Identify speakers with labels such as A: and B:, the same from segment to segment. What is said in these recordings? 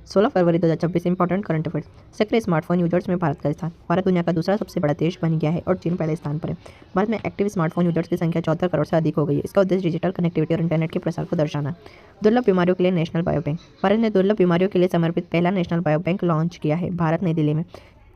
A: 16 फरवरी 2026 important current affairs. सक्रिय smartphone users में भारत का स्थान। भारत दुनिया का दूसरा सबसे बड़ा देश बन गया है और चीन पहले स्थान पर है। भारत में एक्टिव स्मार्टफोन यूजर्स की संख्या 74 करोड़ से अधिक हो गई है। इसका उद्देश्य डिजिटल कनेक्टिविटी और इंटरनेट के प्रसार को दर्शाना है। दुर्लभ बीमारियों के लिए नेशनल बायो बैंक। भारत ने दुर्लभ बीमारियों के लिए समर्पित पहला नेशनल बायो बैंक लॉन्च किया है। भारत नई दिल्ली में।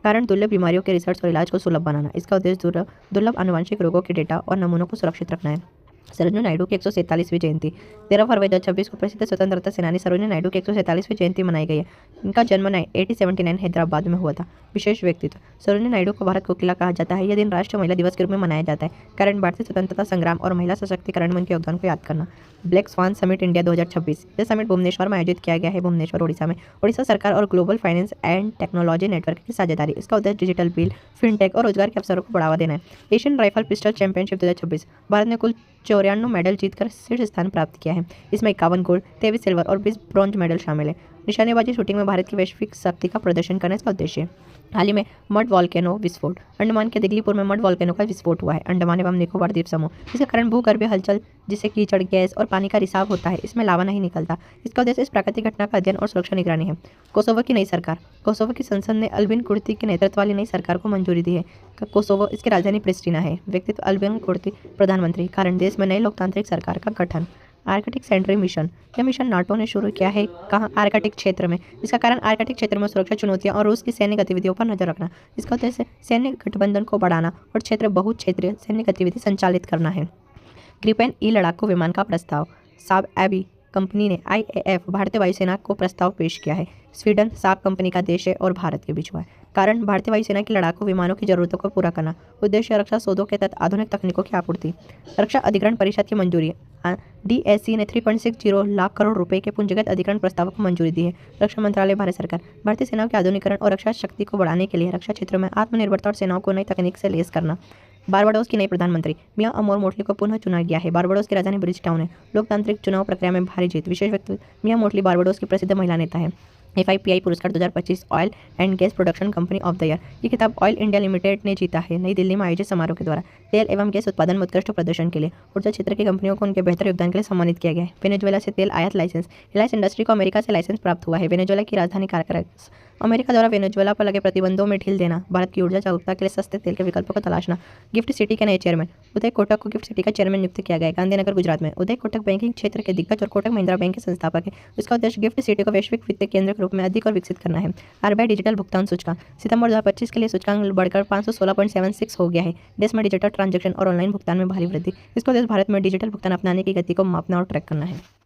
A: कारण दुर्लभ बीमारियों के रिसर्च और इलाज को सुलभ बनाना। इसका उद्देश्य दुर्लभ आनुवंशिक रोगों के डेटा और नमूनों को सुरक्षित रखना है। सरोजिनी नायडू की 147वीं जयंती। 13 फरवरी 2026 को प्रसिद्ध स्वतंत्रता सेनानी सरोजिनी नायडू की 147वीं जयंती मनाई गई है। इनका जन्म 1879 हैदराबाद में हुआ था। विशेष व्यक्तित्व। सरोजिनी नायडू को भारत कोकिला कहा जाता है। यह दिन राष्ट्रीय महिला दिवस के रूप में मनाया जाता है। कारण भारतीय स्वतंत्रता संग्राम और महिला सशक्तिकरण में उनके योगदान को याद करना। Black swan summit India 2026। यह समिट भुवनेश्वर में आयोजित किया गया है। भुवनेश्वर उड़ीसा में। उड़ीसा सरकार और global finance and technology network की साझेदारी। इसका उद्देश्य डिजिटल बिल, फिनटेक और रोजगार के अवसरों को बढ़ावा देना है। Asian rifle pistol championship 2026। Bharat ने कुल 94 मेडल जीतकर शीर्ष स्थान प्राप्त किया है। इसमें 51 गोल्ड, 23 सिल्वर और 20 ब्रॉन्ज मेडल शामिल है। निशानेबाजी शूटिंग में भारत की वैश्विक शक्ति का प्रदर्शन करने का उद्देश्य है। हाल ही में मड वॉल्केनो विस्फोट। अंडमान के दिगलीपुर में मड वॉल्केनो का विस्फोट हुआ है। अंडमान एवं निकोबार द्वीप समूह। इसके कारण भूगर्भीय हलचल जिससे कीचड़, गैस और पानी का रिसाव होता है। इसमें लावा नहीं निकलता। इसका उद्देश्य इस प्राकृतिक घटना का अध्ययन और सुरक्षा निगरानी है। कोसोवो की नई सरकार। कोसोवो की संसद ने अल्बिन कुर्ती के नेतृत्व वाली नई सरकार को मंजूरी दी है। कोसोवो इसकी राजधानी प्रिस्टिना है। व्यक्तित्व अल्बिन कुर्ती प्रधानमंत्री। कारण देश में नई लोकतांत्रिक सरकार का गठन। Arctic sentry mission. यह मिशन नाटो ने शुरू किया है। कहाँ? आर्कटिक क्षेत्र में। इसका कारण आर्कटिक क्षेत्र में सुरक्षा चुनौतियां और रूस की सैन्य गतिविधियों पर नजर रखना। इसका उद्देश्य सैन्य गठबंधन को बढ़ाना और क्षेत्र बहुक्षेत्रीय सैन्य गतिविधि संचालित करना है। ग्रिपेन ई लड़ाकू विमान का प्रस्ताव। साब एबी कंपनी ने IAF भारतीय वायुसेना को प्रस्ताव पेश किया है। स्वीडन साब कंपनी का देश है और भारत के बीच हुआ है। कारण भारतीय वायुसेना की लड़ाकू विमानों की जरूरतों को पूरा करना। उद्देश्य रक्षा सौदों के तहत आधुनिक तकनीकों की आपूर्ति। रक्षा अधिग्रहण परिषद की मंजूरी। DSC ने 3.60 लाख करोड़ रुपए के पूंजीगत अधिग्रहण प्रस्ताव को मंजूरी दी है। रक्षा मंत्रालय भारत सरकार। भारतीय सेनाओं के आधुनिकीकरण और रक्षा शक्ति को बढ़ाने के लिए रक्षा क्षेत्र में आत्मनिर्भरता और सेनाओं को नई तकनीक से लैस करना। बारबाडोस की नई प्रधानमंत्री। मियां अमोर मोटली को पुनः चुना गया है। बारबाडोस की राजधानी ब्रिजटाउन है। लोकतांत्रिक चुनाव प्रक्रिया में भारी जीत। विशेष व्यक्तित्व। मियां मोटली बारबाडोस की प्रसिद्ध महिला नेता है। FIPI पुरस्कार 2025 oil and gas production company of the year. ये खिताब ऑयल इंडिया लिमिटेड ने जीता है। नई दिल्ली में आयोजित समारोह के द्वारा तेल एवं गैस उत्पादन में उत्कृष्ट प्रदर्शन के लिए ऊर्जा क्षेत्र की कंपनियों को उनके बेहतर योगदान के लिए सम्मानित किया गया है। वेनेजुएला से तेल आयात लाइसेंस। रिलायंस इंडस्ट्री को अमेरिका से लाइसेंस प्राप्त हुआ है। वेनेजुएला की राजधानी कारकारास। अमेरिका द्वारा वेनेजुएला पर लगे प्रतिबंधों में ढील देना। भारत की ऊर्जा जागरूकता के लिए सस्ते तेल के विकल्पों को तलाशना। गिफ्ट सिटी के नए चेयरमैन। उदय कोटक को गिफ्ट सिटी का चेयरमैन नियुक्त किया गया है। गांधीनगर गुजरात में। उदय कोटक बैंकिंग क्षेत्र के दिग्गज और कोटक महिंद्रा बैंक के संस्थापक है। इसका उद्देश्य गिफ्ट सिटी को वैश्विक वित्तीय केंद्र के रूप में अधिक और विकसित करना है। RBI डिजिटल भुगतान सूचकांक। सितंबर 2025 के लिए सूचकांक बढ़कर 516.76 हो गया है। देश में डिजिटल ट्रांजैक्शन और ऑनलाइन भुगतान में भारी वृद्धि। इसका उद्देश्य भारत में डिजिटल भुगतान अपनाने की गति को मापना और ट्रैक करना है।